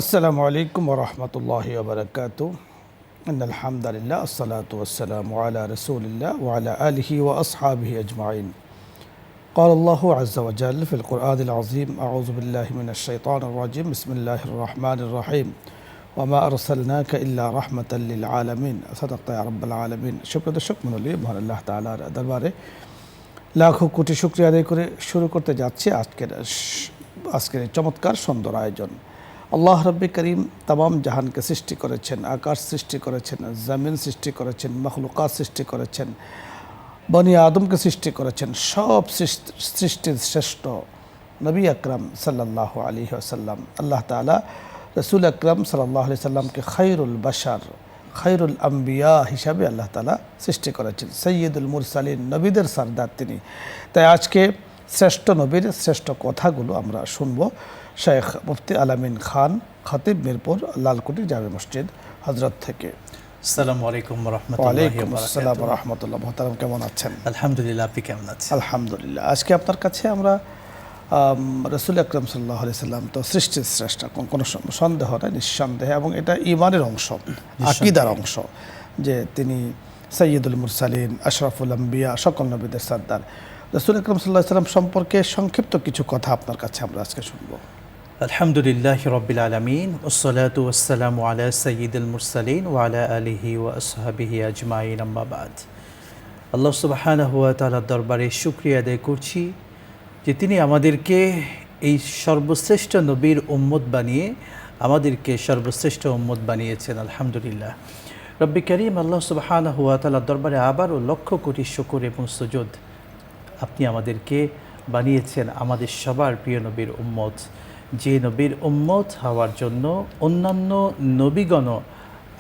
আসসালামু আলাইকুম ওয়া রাহমাতুল্লাহি ওয়া বারাকাতুহু। ইন্নাল হামদালিল্লাহ আসসালাতু ওয়াসসালামু আলা রাসূলিল্লাহ ওয়া আলা আলিহি ওয়া আসহাবিহি আজমাইন। قال الله عز وجل في القرآن العظيم أعوذ بالله من الشيطان الرجيم بسم الله الرحمن الرحيم وما أرسلناك إلا رحمة للعالمين صدقت يا رب العالمين। শুকরিয়া দর্শক মণ্ডলী, মহান আল্লাহ তাআলার দরবারে লাখো কোটি শুকরিয়া আদায় করে শুরু করতে যাচ্ছি আজকের চমৎকার সুন্দর আয়োজন। আল্লাহ রব্বি করিম তামাম জাহানকে সৃষ্টি করেছেন, আকাশ সৃষ্টি করেছেন, জমিন সৃষ্টি করেছেন, মখলুকাত সৃষ্টি করেছেন, বনি আদমকে সৃষ্টি করেছেন। সব সৃষ্টির শ্রেষ্ঠ নবী আকরাম সাল্লাল্লাহু আলাইহি ওয়াসাল্লাম, আল্লাহ তাআলা রসুল আকরাম সাল্লাল্লাহু আলাইহি সাল্লামকে খায়রুল বাশার, খায়রুল আম্বিয়া হিসাবে আল্লাহ তাআলা সৃষ্টি করেছেন। সৈয়দুল মুরসালিন, নবীদের সরদার তিনি। তাই আজকে শ্রেষ্ঠ নবীর শ্রেষ্ঠ কথাগুলো আমরা শুনব শেখ মুফতি আলামিন খান, খতিব, মিরপুর লালকুটি জামে মসজিদ হযরত থেকে। আসসালামু আলাইকুম ওয়া রাহমাতুল্লাহি ওয়া ওয়ালাইকুম বারাকাতুহু। আসসালাম ওয়া রাহমাতুল্লাহ। মুহতারাম কেমন আছেন? আলহামদুলিল্লাহ, আপনি কেমন আছেন? আলহামদুলিল্লাহ। আজকে আপনার কাছে আমরা রসুল আকরাম সাল্লাল্লাহু আলাইহি সাল্লাম তো সৃষ্টির শ্রেষ্ঠ, কোনো সন্দেহ নেই, নিঃসন্দেহে, এবং এটা ঈমানের অংশ, আকীদার অংশ যে তিনি সৈয়দুল মুরসালিন, আশরাফুল আম্বিয়া, সকল নবীদের সরদার। রসুল আকরাম সাল্লাল্লাহু আলাইহি সাল্লাম সম্পর্কে সংক্ষিপ্ত কিছু কথা আপনার কাছে আমরা আজকে শুনবো। আলহামদুলিল্লাহি রাব্বিল আলামিন, ওয়াসসালাতু ওয়াসসালামু আলা সাইয়্যিদিল মুরসালিন ওয়া আলা আলিহি ওয়া আসহাবিহি আজমাইন, আম্মা বাদ। আল্লাহ সুবহানাহু ওয়া তাআলার দরবারে শুকরিয়া আদায় করছি যে তিনি আমাদেরকে এই সর্বশ্রেষ্ঠ নবীর উম্মত বানিয়ে আমাদেরকে সর্বশ্রেষ্ঠ উম্মত বানিয়েছেন। আলহামদুলিল্লাহ। রব্বি করিম আল্লাহ সুবহানাহু ওয়া তাআলার দরবারে আবারও লক্ষ কোটি শুকর এবং সুজুদ, আপনি আমাদেরকে বানিয়েছেন আমাদের সবার প্রিয় নবীর উম্মত, যে নবীর উম্মত হওয়ার জন্য অন্যান্য নবীগণ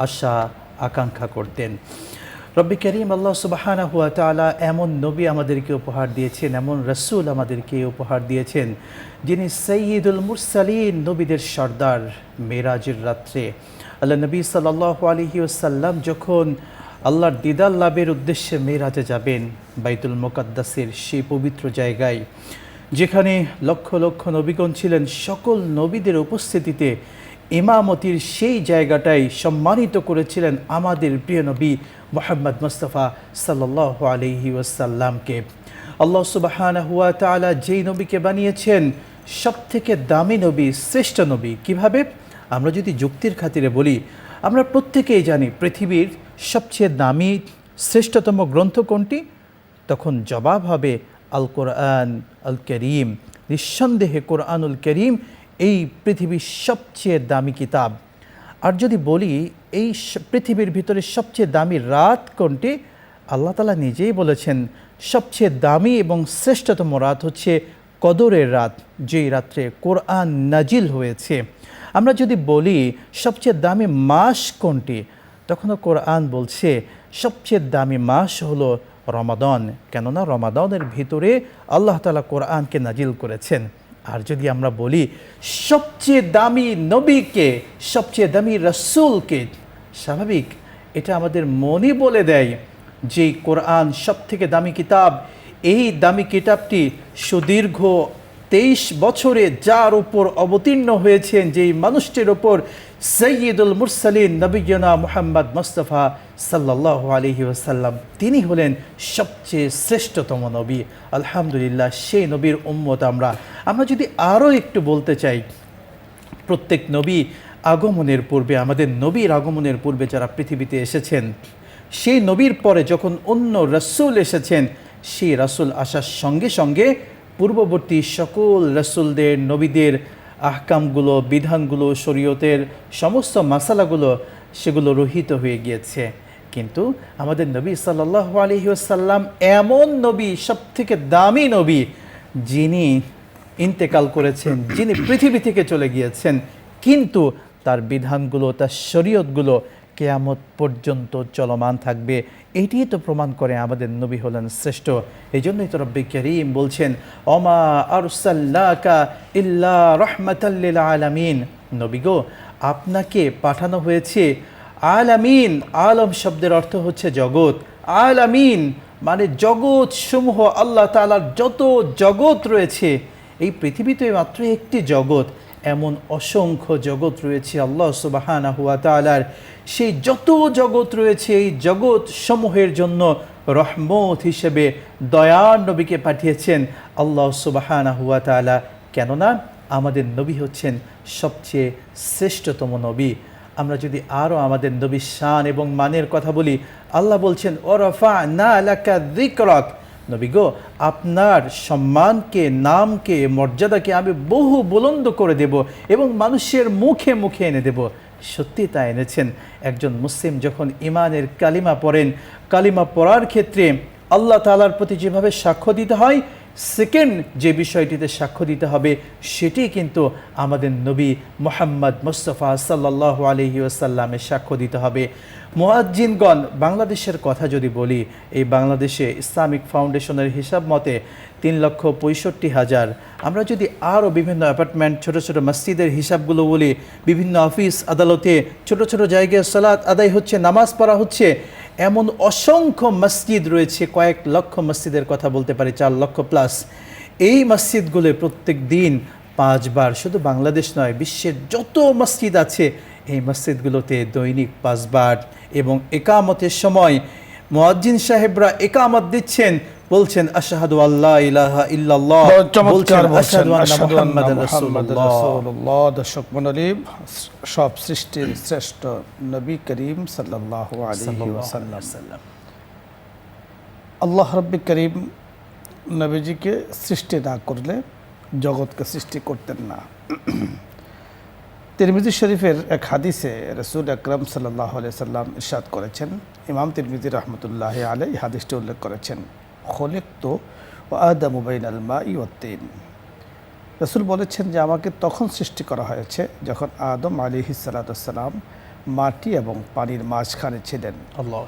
আশা আকাঙ্ক্ষা করতেন। রব্বি করিম আল্লাহ সুবহানাহু ওয়া তাআলা এমন নবী আমাদেরকে উপহার দিয়েছেন, এমন রাসূল আমাদেরকে উপহার দিয়েছেন, যিনি সাইয়্যিদুল মুরসালিন, নবীদের সর্দার। মেরাজের রাত্রে আল্লাহ নবী সাল্লাল্লাহু আলাইহি ওয়াসাল্লাম যখন আল্লাহর দিদার লাভের উদ্দেশ্যে মেরাজে যাবেন, বাইতুল মুকাদ্দাসের সেই পবিত্র জায়গায় যেখানে লক্ষ লক্ষ নবীগণ ছিলেন, সকল নবীদের উপস্থিতিতে ইমামতির সেই জায়গাটাই সম্মানিত করেছিলেন আমাদের প্রিয় নবী মুহাম্মদ মুস্তাফা সাল্লাল্লাহু আলাইহি ওয়াসাল্লামকে। আল্লাহ সুবহানাহু ওয়া তাআলা যেই নবীকে বানিয়েছেন সবথেকে দামি নবী, শ্রেষ্ঠ নবী। কিভাবে? আমরা যদি যুক্তির খাতিরে বলি, আমরা প্রত্যেকেই জানি পৃথিবীর সবচেয়ে দামি শ্রেষ্ঠতম গ্রন্থ কোনটি, তখন জবাব হবে আল কোরআন আল করিম। নিঃসন্দেহে কোরআনুল করিম এই পৃথিবীর সবচেয়ে দামি কিতাব। আর যদি বলি এই পৃথিবীর ভিতরে সবচেয়ে দামি রাত কোনটি, আল্লাহ তাআলা নিজেই বলেছেন সবচেয়ে দামি এবং শ্রেষ্ঠতম রাত হচ্ছে কদরের রাত, যেই রাত্রে কোরআন নাজিল হয়েছে। আমরা যদি বলি সবচেয়ে দামি মাস কোনটি, তখনও কোরআন বলছে সবচেয়ে দামি মাস হলো রমাদান, কেননা রমাদানের ভিতরে আল্লাহ তাআলা কোরআনকে নাজিল করেছেন। আর যদি আমরা বলি সবচেয়ে দামি নবীকে, সবচেয়ে দামি রাসূলকে, স্বাভাবিক এটা আমাদের মনই বলে দেয় যে কোরআন সবথেকে দামি কিতাব। এই দামি কিতাবটি সুদীর্ঘ 23 বছরে যার উপর অবতীর্ণ হয়েছেন, যেই মানুষটির উপর সাইয়্যিদুল মুরসালিন নবিয়্যিনা মুহাম্মদ মুস্তাফা সাল্লাল্লাহু আলাইহি ওয়াসাল্লাম, তিনি হলেন সবচেয়ে শ্রেষ্ঠতম নবী। আলহামদুলিল্লাহ, সেই নবীর উম্মত আমরা যদি আরও একটু বলতে চাই, প্রত্যেক নবী আগমনের পূর্বে, আমাদের নবীর আগমনের পূর্বে যারা পৃথিবীতে এসেছেন, সেই নবীর পরে যখন অন্য রাসূল এসেছেন, সেই রাসূল আসার সঙ্গে সঙ্গে পূর্ববর্তী সকল রাসূলদের, নবীদের আহকামগুলো, বিধানগুলো, শরীয়তের সমস্ত মাসালাগুলো সেগুলো রহিত হয়ে গিয়েছে। কিন্তু আমাদের নবী সাল্লাল্লাহু আলাইহি ওয়াসাল্লাম এমন নবী, সবথেকে দামি নবী, যিনি ইন্তেকাল করেছেন, যিনি পৃথিবী থেকে চলে গিয়েছেন, কিন্তু তার বিধানগুলো, তার শরীয়তগুলো কিয়ামত পর্যন্ত চলমান থাকবে। এটিই তো প্রমাণ করে আমাদের নবী হলেন শ্রেষ্ঠ। এই জন্যই তো রব্বি করিম বলছেন ওমা আরসালনাকা ইল্লা রাহমাতাল লিল আলামিন, নবী গো, আপনাকে পাঠানো হয়েছে আলামিন। আলম শব্দের অর্থ হচ্ছে জগৎ। আলামিন মানে জগৎ সমূহ, আল্লাহ তাআলার যত জগৎ রয়েছে, এই পৃথিবীতে মাত্র একটি জগৎ, এমন অসংখ্য জগৎ রয়েছে আল্লাহ সুবহানাহু ওয়া তাআলার, সেই যত জগৎ রয়েছে এই জগৎ সমূহের জন্য রহমত হিসেবে দয়ার নবীকে পাঠিয়েছেন আল্লাহ সুবহানাহু ওয়া তাআলা। কেননা আমাদের নবী হচ্ছেন সবচেয়ে শ্রেষ্ঠতম নবী। আমরা যদি আরও আমাদের নবীর শান এবং মানের কথা বলি, আল্লাহ বলছেন ওয়ারাফা'না লাকা যিকরাক, নবী গো আপনার সম্মানকে, নামকে, মর্যাদাকে আমি বহু বুলন্দ করে দেব এবং মানুষের মুখে মুখে এনে দেব। সত্যি তা এনেছেন। একজন মুসলিম যখন ইমানের কালিমা পড়েন, কালিমা পড়ার ক্ষেত্রে আল্লাহ তাআলার প্রতি যেভাবে সাক্ষ্য দিতে হয়, সেকেন্ড যে বিষয়টিতে সাক্ষ্য দিতে হবে সেটি কিন্তু আমাদের নবী মুহাম্মদ মুস্তাফা সাল্লাল্লাহু আলাইহি ওয়াসাল্লামের সাক্ষ্য দিতে হবে। মুয়াজ্জিনগণ, বাংলাদেশের কথা যদি বলি, এই বাংলাদেশে ইসলামিক ফাউন্ডেশনের হিসাব মতে 3,65,000। আমরা যদি আরও বিভিন্ন অ্যাপার্টমেন্ট, ছোট ছোট মসজিদের হিসাবগুলো বলি, বিভিন্ন অফিস আদালতে ছোট ছোট জায়গায় সালাত আদায় হচ্ছে, নামাজ পড়া হচ্ছে, এমন অসংখ্য মসজিদ রয়েছে, কয়েক লক্ষ মসজিদের কথা বলতে পারি, 4 লক্ষ প্লাস। এই মসজিদগুলো প্রত্যেক দিন 5 বার, শুধু বাংলাদেশ নয় বিশ্বের যত মসজিদ আছে এই মসজিদগুলোতে দৈনিক 5 বার, এবং একামতের সময় মুয়াজ্জিন সাহেবরা একামত দিচ্ছেন, বলছেন আশহাদু আল্লা ইলাহা ইল্লাল্লাহ, বলছেন আশহাদু আন্না মুহাম্মাদান রাসূলুল্লাহ। দর্শক মণ্ডলী, সব সৃষ্টির শ্রেষ্ঠ নবী করিম সাল্লাল্লাহু আলাইহি ওয়াসাল্লাম, আল্লাহ রাব্বি করিম নবীজিকে সৃষ্টি না করলে জগৎকে সৃষ্টি করতেন না। তিরমিজি শরীফের এক হাদিসে রাসূল আকরাম সাল্লাল্লাহু আলাইহি সাল্লাম ইরশাদ করেছেন, ইমাম তিরমিজি রাহমাতুল্লাহি আলাইহি হাদিসটি উল্লেখ করেছেন, খলিকতু ওয়া আদামু বাইনাল মাই ওয়াত তিন। রাসূল বলেছেন যে আমাকে তখন সৃষ্টি করা হয়েছে যখন আদম আলাইহিস সালাতু ওয়াস সালাম মাটি এবং পানির মাঝখানে ছিলেন। আল্লাহ।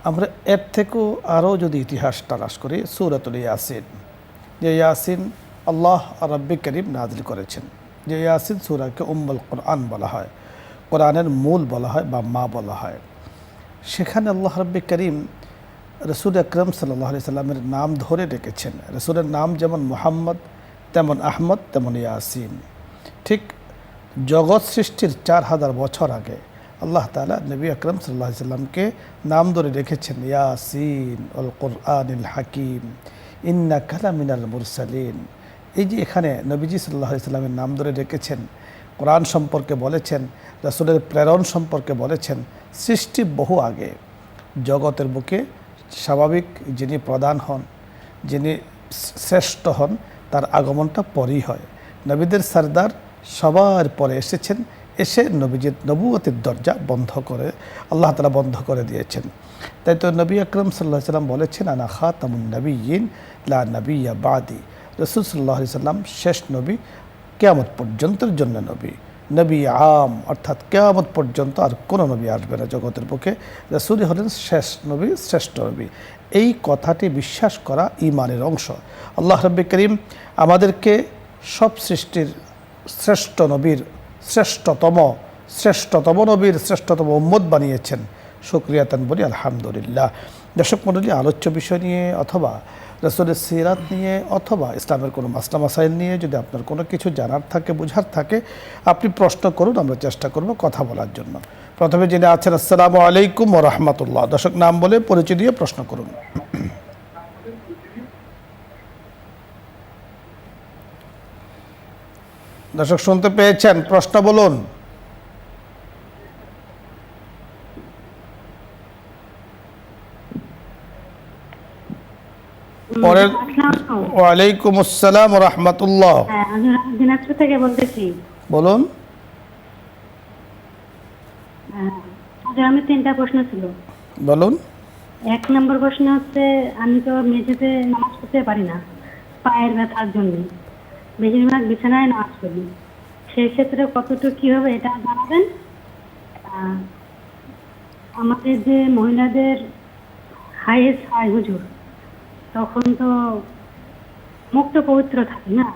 আমরা এর থেকেও আরও যদি ইতিহাস তালাশ করি, সূরাতুল ইয়াসিন, যে ইয়াসিন আল্লাহ রাব্বি করিম নাযিল করেছেন, যে ইয়াসিন সূরাকে উম্মুল কুরআন বলা হয়, কোরআনের মূল বলা হয় বা মা বলা হয়। সেখানে আল্লাহ রাব্বি করিম রাসূল আকরাম সাল্লাল্লাহু আলাইহি সাল্লামের নাম ধরে রেখেছেন। রাসূলের নাম যেমন মুহাম্মদ, তেমন আহমদ, তেমন ইয়াসিন। ঠিক জগৎ সৃষ্টির 4000 বছর আগে আল্লাহ তাআলা নবী আকরাম সাল্লাল্লাহু আলাইহি সাল্লামকে নাম ধরে রেখেছেন, ইয়াসিন ওয়াল কুরআনিল হাকিম ইন্নাকা লামিনাল মুরসালিন। এই যে এখানে নবীজি সাল্লাল্লাহু আলাইহি সাল্লামের নাম ধরে রেখেছেন, কোরআন সম্পর্কে বলেছেন, রাসূলের প্রেরণ সম্পর্কে বলেছেন, সৃষ্টি বহু আগে জগতের বুকে স্বাভাবিক যিনি প্রধান হন, যিনি শ্রেষ্ঠ হন, তার আগমনটা পরেই হয়। নবীদের সরদার সবার পরে এসেছেন, এসে নবীজির নবুয়তের দরজা বন্ধ করে আল্লাহ তাআলা বন্ধ করে দিয়েছেন। তাই তো নবী আকরাম সাল্লাল্লাহু আলাইহি সাল্লাম বলেছেন, আনা খাতামুন নবিয়্যিন লা নবিয়্যা বাদি। রাসূল সাল্লাল্লাহু আলাইহি সাল্লাম শেষ নবী, কিয়ামত পর্যন্তের জন্য নবী, নবী আম, অর্থাৎ কিয়ামত পর্যন্ত আর কোনো নবী আসবে না জগতের বুকে। রাসূলই হলেন শেষ নবী, শ্রেষ্ঠ নবী। এই কথাটি বিশ্বাস করা ঈমানের অংশ। আল্লাহ রাব্বি করিম আমাদেরকে সব সৃষ্টির শ্রেষ্ঠ নবীর শ্রেষ্ঠতম নবীর শ্রেষ্ঠতম উম্মত বানিয়েছেন। শুকরিয়াতান বলি আলহামদুলিল্লাহ। দর্শক মণ্ডলী, আলোচ্য বিষয় নিয়ে অথবা রাসূলের সিরাত নিয়ে অথবা ইসলামের কোনো মাসলা মাসাইল নিয়ে যদি আপনার কোনো কিছু জানার থাকে, বোঝার থাকে, আপনি প্রশ্ন করুন, আমরা চেষ্টা করব কথা বলার জন্য। প্রথমে যিনি আছেন, আসসালামু আলাইকুম ওয়া রাহমাতুল্লাহ। দর্শক নাম বলে পরিচয় দিয়ে প্রশ্ন করুন। দর্শক শুনতে পেয়েছেন? প্রশ্ন বলুন। পরের ওয়ালাইকুম আসসালাম ওয়া রাহমাতুল্লাহ। আমি দিনাজপুর থেকে বলতেছি। বলুন। আমি 3টা প্রশ্ন ছিল। বলুন। 1 নম্বর প্রশ্ন হচ্ছে, আমি তো মেঝেতে নামাজ পড়তে পারি না পায়ের ব্যথার জন্য, বেশিরভাগ বিছানায় নামাজ পড়ি, সেই ক্ষেত্রে কতটুকু কি হবে এটা জানাবেন। আমাদের যে মহিলাদের হায়েজ হয় হুজুর, তখন তো মুক্ত পবিত্র থাকে না,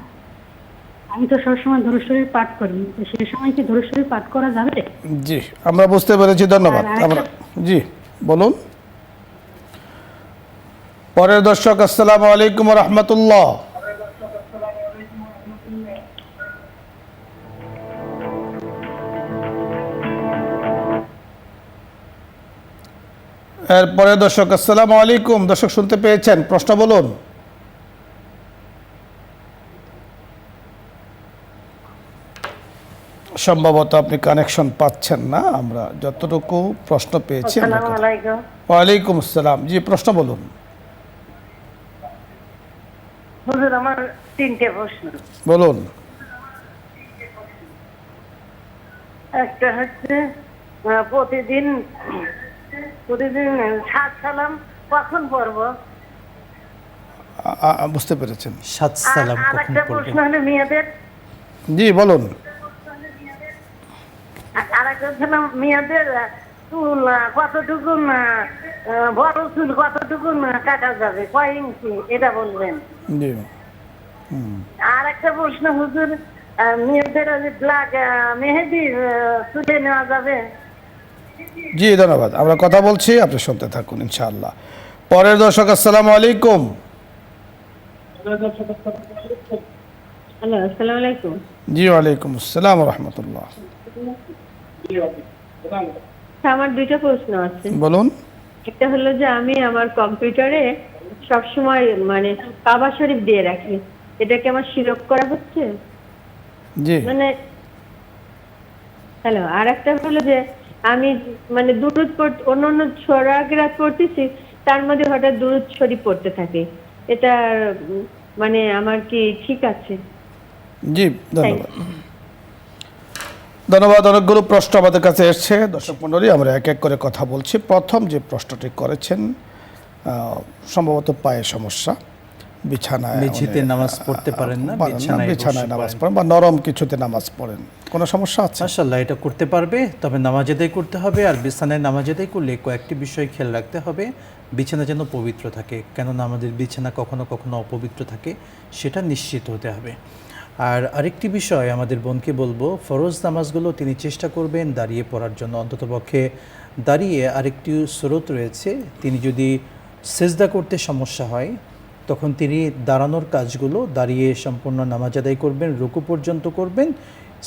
আমি তো সবসময় দরুদ শরীফ পাঠ করি, তো সেই সময় কি দরুদ শরীফ পাঠ করা যাবে? জি, আমরা বুঝতে পেরেছি, ধন্যবাদ। আমরা জি বলুন। পরের দর্শক, আসসালামু আলাইকুম ওয়া রাহমাতুল্লাহ। এরপরে দর্শক, আসসালামু আলাইকুম। দর্শক শুনতে পেয়েছেন, প্রশ্ন বলুন। সম্ভবত আপনি কানেকশন পাচ্ছেন না। আমরা যতটুকু প্রশ্ন পেয়েছি আসসালামু আলাইকুম। ওয়ালাইকুম আসসালাম। জি, প্রশ্ন বলুন। হুজুর, আমার 3টে প্রশ্ন। বলুন। একটা হচ্ছে প্রতিদিন সাত সালাম কখন পড়বো? বুঝতে পেরেছেন। সাত আর সালাম কখন আরেকটা পড়বেন? প্রশ্ন হলো মেয়েদের, জি বলুন। আরেকটা হচ্ছে মেয়েদের চুল কতটুকু বড় চুল কতটুকু কাটা যাবে, কয় ইঞ্চি, এটা বলবেন। জি। আর একটা প্রশ্ন হুজুর, মেয়েদের ব্ল্যাক মেহেদি তুলে নেওয়া যাবে? জি ধন্যবাদ। আমরা কথা বলছি, আপনি শুনতে থাকুন ইনশাআল্লাহ। পরের দর্শক, আসসালামু আলাইকুম। হ্যালো, আসসালামু আলাইকুম। জি ওয়ালাইকুম আসসালাম রহমতুল্লাহ। আমার দুইটা প্রশ্ন আছে। বলুন। একটা হলো যে আমি আমার কম্পিউটারে সবসময় মানে কাবা শরীফ দিয়ে রাখি, এটাকে আমার শিরক করা হচ্ছে? জি। মানে হ্যালো, আর একটা হলো যে আমি মানে দুরুদ পড়তে অন্য সূরা পড়তেছি, তার মধ্যে হঠাৎ দুরুদ শরীফ পড়তে থাকে, এটা মানে আমার কি ঠিক আছে? জি ধন্যবাদ। ধন্যবাদ। অনেকগুলো প্রশ্ন আমাদের কাছে এসছে। দর্শক মণ্ডলী, আমরা এক এক করে কথা বলছি। প্রথম যে প্রশ্নটি করেছেন, সম্ভবত পায়ে সমস্যা, বিছানায় মেঝেতে নামাজ পড়তে পারেন না, বিছানায় নামাজ পড়েন বা নরম কিছুতে নামাজ পড়েন, কোনো সমস্যা আছে? মাশাআল্লাহ, এটা করতে পারবে, তবে নামাজ আদায় করতে হবে। আর বিছানায় নামাজ আদায় করলে কয়েকটি বিষয় খেয়াল রাখতে হবে। বিছানা যেন পবিত্র থাকে, কেননা আমাদের বিছানা কখনো কখনো অপবিত্র থাকে, সেটা নিশ্চিত হতে হবে। আর আরেকটি বিষয় আমাদের বোনকে বলবো, ফরজ নামাজগুলো তিনি চেষ্টা করবেন দাঁড়িয়ে পড়ার জন্য। অন্ততপক্ষে দাঁড়িয়ে আরেকটি সুরত রয়েছে, তিনি যদি সেজদা করতে সমস্যা হয় তখন তিনি দাঁড়ানোর কাজগুলো দাঁড়িয়ে সম্পূর্ণ নামাজ আদায় করবেন, রুকু পর্যন্ত করবেন।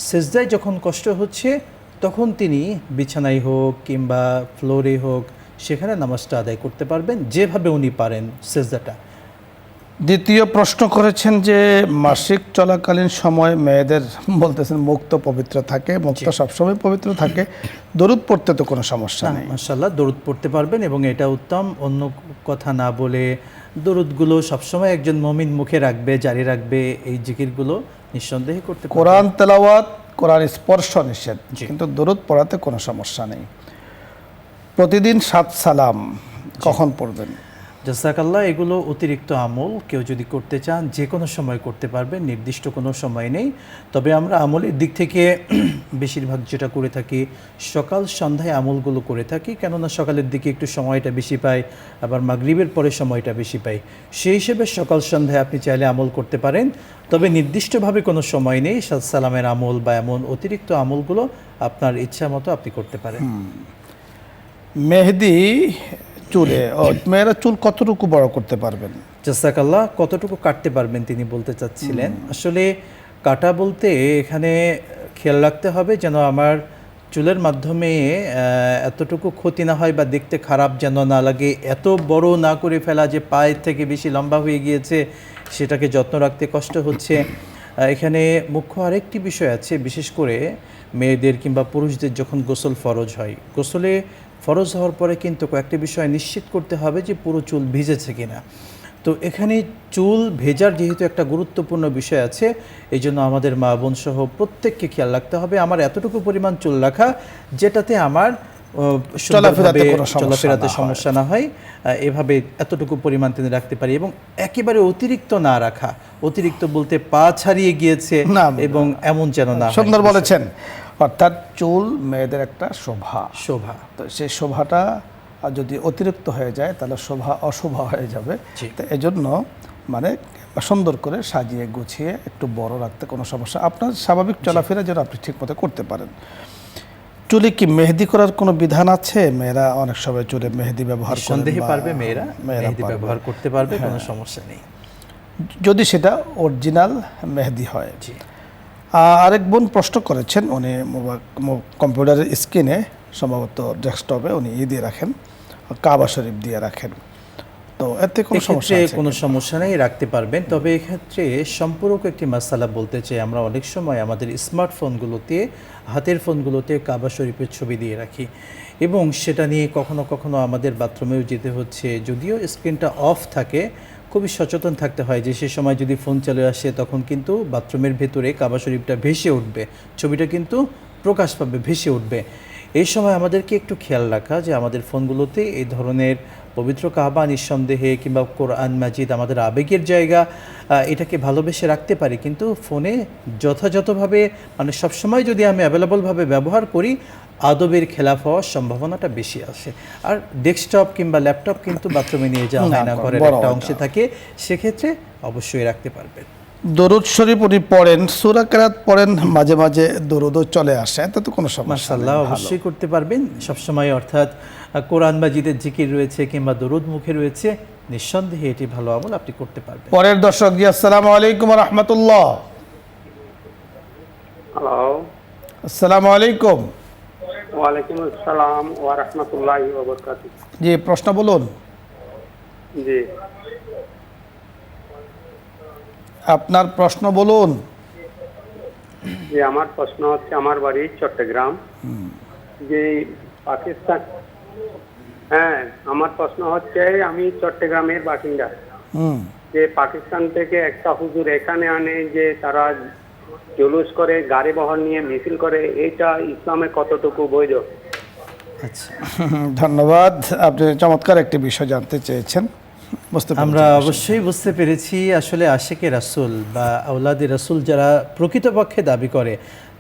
সেজদায় যখন কষ্ট হচ্ছে তখন তিনি বিছানায় হোক কিংবা ফ্লোরে হোক সেখানে নামাজটা আদায় করতে পারবেন, যেভাবে উনি পারেন সেজদাটা। দ্বিতীয় প্রশ্ন করেছেন যে মাসিক চলাকালীন সময় মেয়েদের বলতেছেন মুক্ত পবিত্র থাকে, মুক্ত সবসময় পবিত্র থাকে, দরুদ পড়তে তো কোনো সমস্যা নেই? মাশাআল্লাহ, দরুদ পড়তে পারবেন এবং এটা উত্তম। অন্য কথা না বলে দরুদগুলো সবসময় একজন মুমিন মুখে রাখবে, জারি রাখবে। এই জিকিরগুলো নিঃসন্দেহে করতে পারবে। কোরআন তেলাওয়াত, কোরআন স্পর্শ নিষেধ, কিন্তু দরুদ পড়াতে কোনো সমস্যা নেই। প্রতিদিন 7 সালাম কখন পড়বেন? জাযাকাল্লাহ, এগুলো অতিরিক্ত আমল, কেউ যদি করতে চান যে কোনো সময় করতে পারবেন, নির্দিষ্ট কোনো সময় নেই। তবে আমরা আমলের দিক থেকে বেশিরভাগ যেটা করে থাকি, সকাল সন্ধ্যায় আমলগুলো করে থাকি, কেননা সকালের দিকে একটু সময়টা বেশি পাই, আবার মাগরিবের পরে সময়টা বেশি পাই। সেই হিসেবে সকাল সন্ধ্যায় আপনি চাইলে আমল করতে পারেন, তবে নির্দিষ্টভাবে কোনো সময় নেই। 7 সালামের আমল বা এমন অতিরিক্ত আমলগুলো আপনার ইচ্ছা মতো আপনি করতে পারেন। মেহেদি চুলে, মেয়েরা চুল কতটুকু বড় করতে পারবেন? জাযাকাল্লাহ, কতটুকু কাটতে পারবেন তিনি বলতে চাচ্ছিলেন। আসলে কাটা বলতে এখানে খেয়াল রাখতে হবে যেন আমার চুলের মাধ্যমে এতটুকু ক্ষতি না হয় বা দেখতে খারাপ যেন না লাগে, এত বড় না করে ফেলা যে পায়ের থেকে বেশি লম্বা হয়ে গিয়েছে, সেটাকে যত্ন রাখতে কষ্ট হচ্ছে। এখানে মুখ্য আরেকটি বিষয় আছে, বিশেষ করে মেয়েদের কিংবা পুরুষদের যখন গোসল ফরজ হয়, গোসলে ফরজ হওয়ার পরে কিন্তু কয়েকটি বিষয় নিশ্চিত করতে হবে যে পুরো চুল ভিজেছে কিনা। তো এখানে চুল ভেজার যেহেতু একটা গুরুত্বপূর্ণ বিষয় আছে, এই জন্য আমাদের মা বোন সহ প্রত্যেককে খেয়াল রাখতে হবে আমার এতটুকু পরিমাণ চুল রাখা যেটাতে আমার চলাফেরাতে সমস্যা না হয়, এভাবে এতটুকু পরিমাণ তিনি রাখতে পারি। এবং একেবারে অতিরিক্ত না রাখা, অতিরিক্ত বলতে পা ছাড়িয়ে গিয়েছে এবং এমন যেন না। সুন্দর বলেছেন। অর্থাৎ চুল মেয়েদের একটা শোভা, তো সেই শোভাটা যদি অতিরিক্ত হয়ে যায় তাহলে শোভা অশোভা হয়ে যাবে। তো এজন্য মানে সুন্দর করে সাজিয়ে গুছিয়ে একটু বড় রাখতে কোনো সমস্যা, আপনার স্বাভাবিক চলাফেরা যেন আপনি ঠিকমতো করতে পারেন। চুলে কি মেহেদি করার কোনো বিধান আছে? মেয়েরা অনেক সময় চুলে মেহেদি ব্যবহার করেন, সন্দেহে পারবে, মেয়েরা মেহেদি ব্যবহার করতে পারবে, কোনো সমস্যা নেই যদি সেটা অরিজিনাল মেহেদি হয়। আরেক বোন প্রশ্ন করেছেন, উনি কম্পিউটারের স্ক্রিনে সম্ভবত ডেস্কটপে উনি দিয়ে রাখেন, কাবা শরীফ দিয়ে রাখেন, তো এতে কোনো সমস্যা এক্ষেত্রে আছে কোনো কি? সমস্যা নেই, রাখতে পারবেন। তবে এক্ষেত্রে সম্পূরক একটি মাসালা বলতে চাই, আমরা অনেক সময় আমাদের স্মার্টফোনগুলোতে, হাতের ফোনগুলোতে কাবা শরীফের ছবি দিয়ে রাখি এবং সেটা নিয়ে কখনো কখনো আমাদের বাথরুমেও যেতে হচ্ছে, যদিও স্ক্রিনটা অফ থাকে। খুবই সচেতন থাকতে হয় যে সে সময় যদি ফোন চলে আসে তখন কিন্তু বাথরুমের ভেতরে কাবা শরীফটা ভেসে উঠবে, ছবিটা কিন্তু প্রকাশ পাবে, ভেসে উঠবে। এই সময় আমাদেরকে একটু খেয়াল রাখা যে আমাদের ফোনগুলোতে এই ধরনের পবিত্র কাবা নিঃসন্দেহে কিংবা কোরআন মাজিদ আমাদের আবেগের জায়গা, এটাকে ভালোবেসে রাখতে পারি, কিন্তু ফোনে যথাযথভাবে মানে সবসময় যদি আমি অ্যাভেলেবলভাবে ব্যবহার করি আদবের খেলাফ হওয়ার সম্ভাবনাটা বেশি আসে। আর ডেস্কটপ কিংবা ল্যাপটপ কিন্তু বাথরুমে নিয়ে যাওয়া হয় না, ঘরের বড় একটা একটা। অংশে থাকে, সেক্ষেত্রে অবশ্যই রাখতে পারবেন। দরুদ শরীফ উনি পড়েন, সূরা কেরাত পড়েন, মাঝে মাঝে দরুদও চলে আসে, এতে তো কোনো সমস্যা নেই, মাশাআল্লাহ, ভালো। অবশ্যই করতে পারবেন সবসময়, অর্থাৎ কোরআন মাজিদের জিকির রয়েছে কিংবা দরুদ মুখে রয়েছে, নিঃসন্দেহে এটি ভালো আমল, আপনি করতে পারবেন। পরের দর্শক, জি আসসালামু আলাইকুম ওয়া রাহমাতুল্লাহ। হ্যালো, আসসালামু আলাইকুম। ওয়ালাইকুম আসসালাম ওয়া রাহমাতুল্লাহি ওয়া বারাকাতুহু। জি, প্রশ্ন বলুন। জি, আপনার প্রশ্ন বলুন। যে আমার প্রশ্ন হচ্ছে, আমার বাড়ি চট্টগ্রাম, যে পাকিস্তান, হ্যাঁ আমার প্রশ্ন হচ্ছে, আমি চট্টগ্রামের বাসিন্দা, হুম, যে পাকিস্তান থেকে একটা হুজুর এখানে আনে যে তারা জুলুস করে, গাড়ি বহর নিয়ে মিছিল করে, এইটা ইসলামে কতটুকু বৈধ? আচ্ছা, ধন্যবাদ, আপনি চমৎকার একটি বিষয় জানতে চেয়েছেন, বুঝতে পেরেছি। আমরা অবশ্যই বুঝতে পেরেছি। আসলে আশিকে রাসূল বা আওলাদে রাসূল যারা প্রকৃতপক্ষে দাবি করে,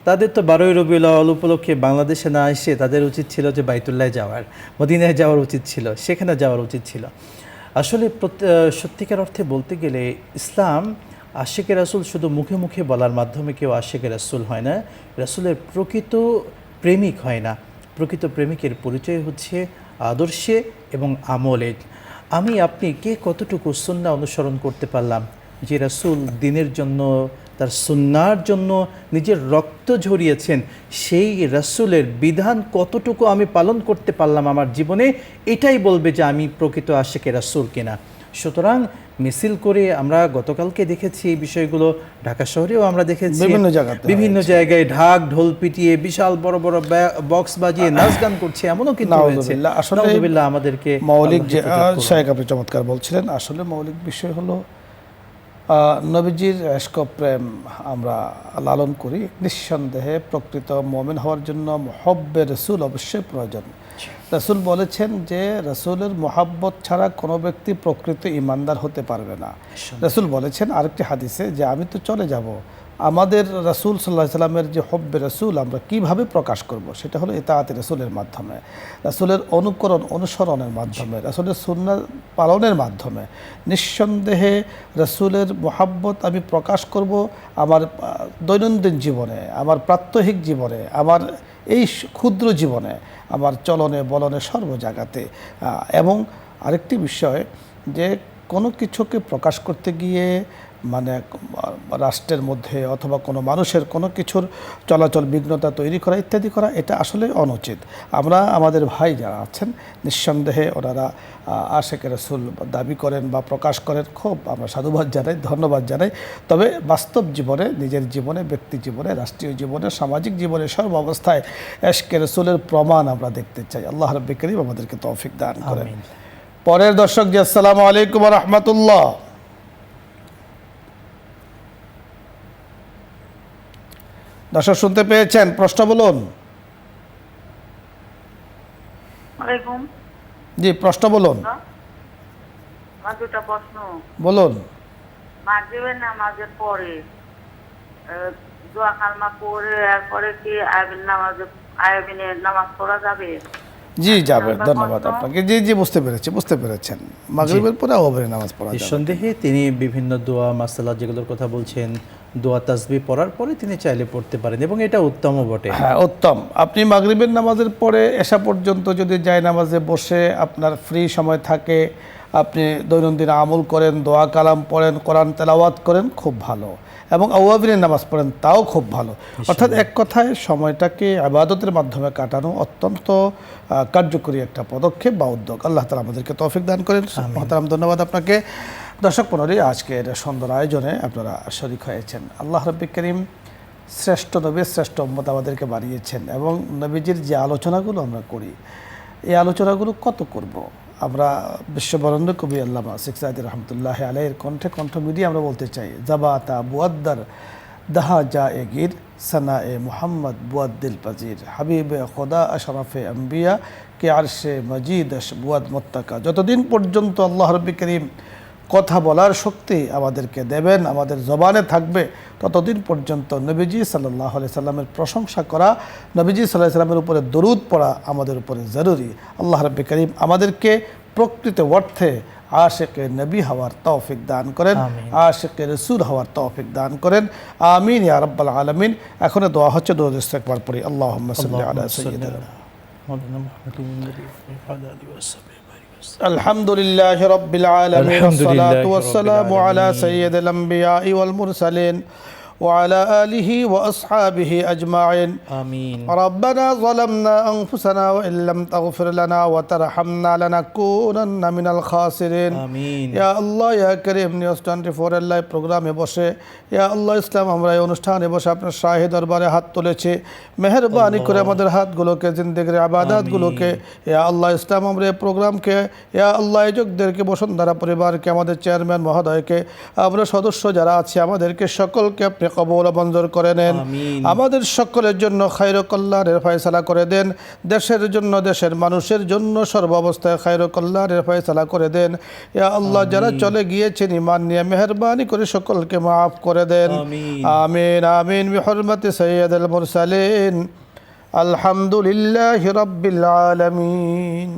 তাদের তো 12ই রবিউল আউয়াল উপলক্ষে বাংলাদেশে না এসে তাদের উচিত ছিল যে বাইতুল্লাহে যাওয়ার, মদিনায় যাওয়ার উচিত ছিল, সেখানে যাওয়ার উচিত ছিল। আসলে সত্যিকার অর্থে বলতে গেলে ইসলাম আশিকে রাসূল শুধু মুখে মুখে বলার মাধ্যমে কেউ আশিকে রাসূল হয় না, রাসূলের প্রকৃত প্রেমিক হয় না। প্রকৃত প্রেমিকের পরিচয় হচ্ছে আদর্শে এবং আমলে। আমি আপনি কে কতটুকু সুন্নাহ অনুসরণ করতে পারলাম, যে রাসূল দ্বীনের জন্য, তার সুন্নাহর জন্য নিজের রক্ত ঝরিয়েছেন, সেই রাসূলের বিধান কতটুকু আমি পালন করতে পারলাম আমার জীবনে, এটাই বলবে যে আমি প্রকৃত আশিকে রাসূল কিনা। সুতরাং মিছিল করে আমরা গতকালকে দেখেছি এই বিষয়গুলো, ঢাকা শহরেও আমরা দেখেছি বিভিন্ন জায়গাতে বিভিন্ন জায়গায় ঢাক ঢোল পিটিয়ে বিশাল বড় বড় বক্স বাজিয়ে নাচ গান করছে, এমনও কিন্তু হয়েছে। নাউযুবিল্লাহ, আসলে নাউযুবিল্লাহ, আমাদেরকে মৌলিক যে আল্লাহ হেফাজত করুন। শায়েখ আপনি চমৎকার বলছিলেন, আসলে মৌলিক বিষয় হলো নবীজির ইশক প্রেম আমরা লালন করি। নিঃসন্দেহে প্রকৃত মুমিন হওয়ার জন্য মুহব্বে রাসূল অবশ্যই প্রয়োজন। রাসূল বলেছেন যে রাসূলের মুহাব্বত ছাড়া কোনো ব্যক্তি প্রকৃত ঈমানদার হতে পারবে না। রাসূল বলেছেন আরেকটি হাদিসে যে আমি তো চলে যাব, আমাদের রাসূল সাল্লাল্লাহু আলাইহি সাল্লামের যে হব্বে রাসূল আমরা কিভাবে প্রকাশ করব, সেটা হলো ইতাআতে রাসূলের মাধ্যমে, রাসূলের অনুকরণ অনুসরণের মাধ্যমে, রাসূলের সুন্নাহ পালনের মাধ্যমে। নিঃসন্দেহে রাসূলের মুহাব্বত আমি প্রকাশ করব আমার দৈনন্দিন জীবনে, আমার প্রাত্যহিক জীবনে, আমার এই ক্ষুদ্র জীবনে, আমার চলনে বলনে সর্ব জায়গাতে। এবং আরেকটি বিষয় যে কোনো কিছুকে প্রকাশ করতে গিয়ে মানে রাষ্ট্রের মধ্যে অথবা কোনো মানুষের কোনো কিছুর চলাচল বিঘ্নতা তৈরি করা ইত্যাদি করা, এটা আসলে অনুচিত। আমরা আমাদের ভাই যারা আছেন নিঃসন্দেহে ওনারা আশিকে রাসূল দাবি করেন বা প্রকাশ করেন, খুব আমরা সাধুবাদ জানাই, ধন্যবাদ জানাই। তবে বাস্তব জীবনে, নিজের জীবনে, ব্যক্তি জীবনে, রাষ্ট্রীয় জীবনে, সামাজিক জীবনে সর্ব অবস্থায় ইশকে রাসূলের প্রমাণ আমরা দেখতে চাই। আল্লাহ রাব্বুল কারীম আমাদেরকে তৌফিক দান করেন। আমিন। পরের দর্শক, জি আসসালামু আলাইকুম ওয়া রাহমাতুল্লাহ। দর্শক শুনতে পেয়েছেন, প্রশ্ন বলুন। ওয়ালাইকুম। জি, প্রশ্ন বলুন। আমার দুটা প্রশ্ন। বলুন। মাগরিবের নামাজের পরে দোয়া কালমা পড়ে এরপরে কি আয়াবিনের নামাজ পড়া যাবে? জি যাবে, নাম্বার ধন্যবাদ প্রশ্ন। আপনাকে। জি জি, বুঝতে পেরেছেন। মাগরিবের পরে ওভারে নামাজ পড়া যাবে। নিঃসন্দেহে তিনি বিভিন্ন দোয়া মাসালা যেগুলোর কথা বলছেন, দোয়া তাসবিহ পড়ার পরে তিনি চাইলে পড়তে পারেন এবং এটা উত্তমও বটে। হ্যাঁ, উত্তম। আপনি মাগরিবের নামাজের পরে এশা পর্যন্ত যদি যায় নামাজে বসে আপনার ফ্রি সময় থাকে, আপনি দৈনন্দিন আমল করেন, দোয়া কালাম পড়েন, কোরআন তেলাওয়াত করেন, খুব ভালো। এবং আওয়াবিনের নামাজ পড়েন, তাও খুব ভালো। অর্থাৎ এক কথায় সময়টাকে ইবাদতের মাধ্যমে কাটানো অত্যন্ত কার্যকরী একটা পদক্ষেপ বা উদ্যোগ। আল্লাহ তাআলা আমাদেরকে তৌফিক দান করেন। মহতারাম, ধন্যবাদ আপনাকে। দর্শক মণ্ডলী, আজকের সুন্দর আয়োজনে আপনারা শরীক হয়েছেন। আল্লাহ রাব্বুল কারীম শ্রেষ্ঠ নবী, শ্রেষ্ঠ উম্মত আমাদেরকে বানিয়েছেন এবং নবীজির যে আলোচনাগুলো আমরা করি, এই আলোচনাগুলো কত করব। আমরা বিশ্ববরণ্য কবি আল্লামা শেখ সাঈদী রহমতুল্লাহ আলাইহির কণ্ঠে কণ্ঠ মিলিয়ে আমরা বলতে চাই, জাবাতা বুয়াদ্দার দাহা জা এ গির সানা এ মোহাম্মদ বুয়াদ্দিল পাজির হাবিবে খোদা আশরাফে আম্বিয়া কে আরশে মজিদ বুয়াদ মোত্তাকা। যতদিন পর্যন্ত আল্লাহ রাব্বুল কারীম কথা বলার শক্তি আমাদেরকে দেবেন, আমাদের জবানে থাকবে, ততদিন পর্যন্ত নবীজি সাল্লাল্লাহু আলাইহি সাল্লামের প্রশংসা করা, নবীজি সাল্লাল্লাহু আলাইহি সাল্লামের উপরে দরুদ পড়া আমাদের উপরে জরুরি। আল্লাহ রাব্বুল কারীম আমাদেরকে প্রকৃত অর্থে আশিকে নবী হওয়ার তৌফিক দান করেন, আশিকে রাসূল হওয়ার তৌফিক দান করেন। আমিন ইয়া রাব্বাল আলামিন। এখন দোয়া হচ্ছে, দরুদ ইস্তিগফার পড়ি। আল্লাহুম্মা সাল্লি আলা সাইয়্যিদিনা الحمد لله رب العالمين والصلاة والسلام على سيد الأنبياء والمرسلين وعلى آله وأصحابه أجمعين آمين. ربنا ظلمنا أنفسنا وإن لم تغفر لنا وترحمنا لنكونن من الخاسرين. آمين. يا الله يا كريم নিউজ 24 এর লাইভ প্রোগ্রামে বসে ইয়া আল্লাহ ইসলাম আমরা এই অনুষ্ঠানে বসে আপনার শাহী দরবারে হাত তুলেছি। মেহেরবানি করে আমাদের হাতগুলোকে, জিন্দেগির ইবাদতগুলোকে, ইয়া আল্লাহ ইসলাম আমরা এই প্রোগ্রামকে, ইয়া আল্লাহ আয়োজকদেরকে, বসুন্ধরা পরিবারকে, আমাদের চেয়ারম্যান মহোদয়কে, আমরা সদস্য যারা আছে আমাদেরকে সকলকে আপনি কবুল ও মঞ্জুর করে নেন। আমাদের সকলের জন্য খায়র কল্যাণের ফয়সালা করে দেন। দেশের জন্য, দেশের মানুষের জন্য সর্বাবস্থায় খায়র কল্যাণের ফয়সালা করে দেন। ইয়া আল্লাহ যারা চলে গিয়েছেন ঈমান নিয়ে, মেহেরবানি করে সকলকে মাফ করে দেন। আমিন আমিন বিহুরমাতি সাইয়্যিদিল মুরসালিন। আলহামদুলিল্লাহি রাব্বিল আলামিন।